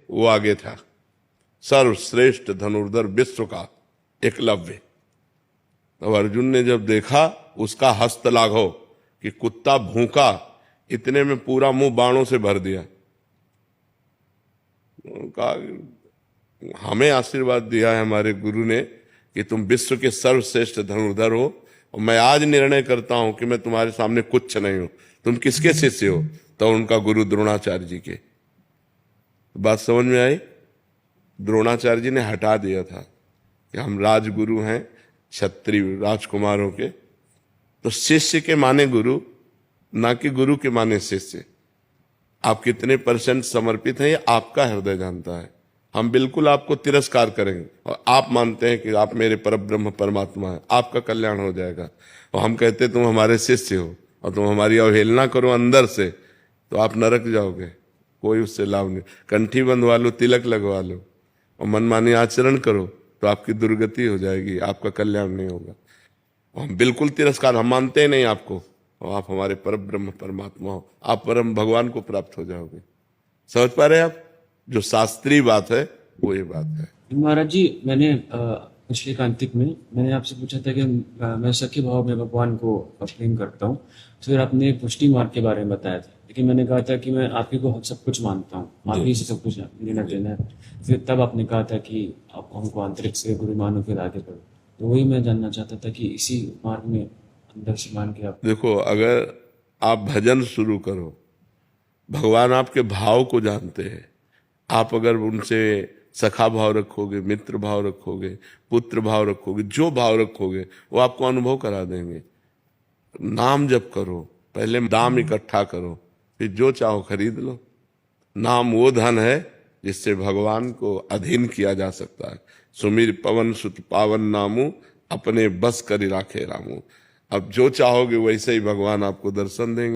वो आगे था, सर्वश्रेष्ठ धनुर्धर विश्व का एकलव्य। तो अर्जुन ने जब देखा उसका हस्त लाघव कि कुत्ता भूखा, इतने में पूरा मुंह बाणों से भर दिया। कहा हमें आशीर्वाद दिया है हमारे गुरु ने कि तुम विश्व के सर्वश्रेष्ठ धनुर्धर हो, और मैं आज निर्णय करता हूं कि मैं तुम्हारे सामने कुछ नहीं हूं। तुम किसके शिष्य हो? तो उनका गुरु द्रोणाचार्य जी के। बात समझ में आई? द्रोणाचार्य जी ने हटा दिया था कि हम राजगुरु हैं क्षत्रिय राजकुमारों के, तो शिष्य के माने गुरु, ना कि गुरु के माने शिष्य। आप कितने % समर्पित हैं ये आपका हृदय जानता है। हम बिल्कुल आपको तिरस्कार करेंगे और आप मानते हैं कि आप मेरे परब्रह्म परमात्मा हैं, आपका कल्याण हो जाएगा। और हम कहते तुम हमारे शिष्य हो और तुम हमारी अवहेलना करो अंदर से, तो आप नरक जाओगे, कोई उससे लाभ नहीं। कंठी बंधवा लो, तिलक लगवा लो और मनमानी आचरण करो तो आपकी दुर्गति हो जाएगी, आपका कल्याण नहीं होगा। हम बिल्कुल तिरस्कार, हम मानते ही नहीं आपको, और आप हमारे परब्रह्म परमात्मा हो, आप परम भगवान को प्राप्त हो जाओगे। समझ पा रहे हैं आप? जो शास्त्रीय बात है वो ये बात है। महाराज जी, मैंने पिछले कार्तिक में मैंने आपसे पूछा था कि मैं सख्य भाव में भगवान को प्रेम करता हूँ, तो फिर आपने पुष्टि मार्ग के बारे में बताया था। लेकिन मैंने कहा था कि मैं आप ही को सब कुछ मानता हूँ, आप ही से सब कुछ लेना देना है। फिर तब आपने कहा था कि आप हमको आंतरिक से गुरु मानो, फिर आगे बढ़ो। तो वही मैं जानना चाहता था कि इसी मार्ग में अंदर से मान के आप। देखो, अगर आप भजन शुरू करो, भगवान आपके भाव को जानते हैं। आप अगर उनसे सखा भाव रखोगे, मित्र भाव रखोगे, पुत्र भाव रखोगे, जो भाव रखोगे वो आपको अनुभव करा देंगे। नाम जप करो, पहले दाम इकट्ठा करो, फिर जो चाहो खरीद लो। नाम वो धन है जिससे भगवान को अधीन किया जा सकता है। सुमिर पवन सुत पावन नामू, अपने बस करी राखे रामू। अब जो चाहोगे वैसे ही भगवान आपको दर्शन देंगे।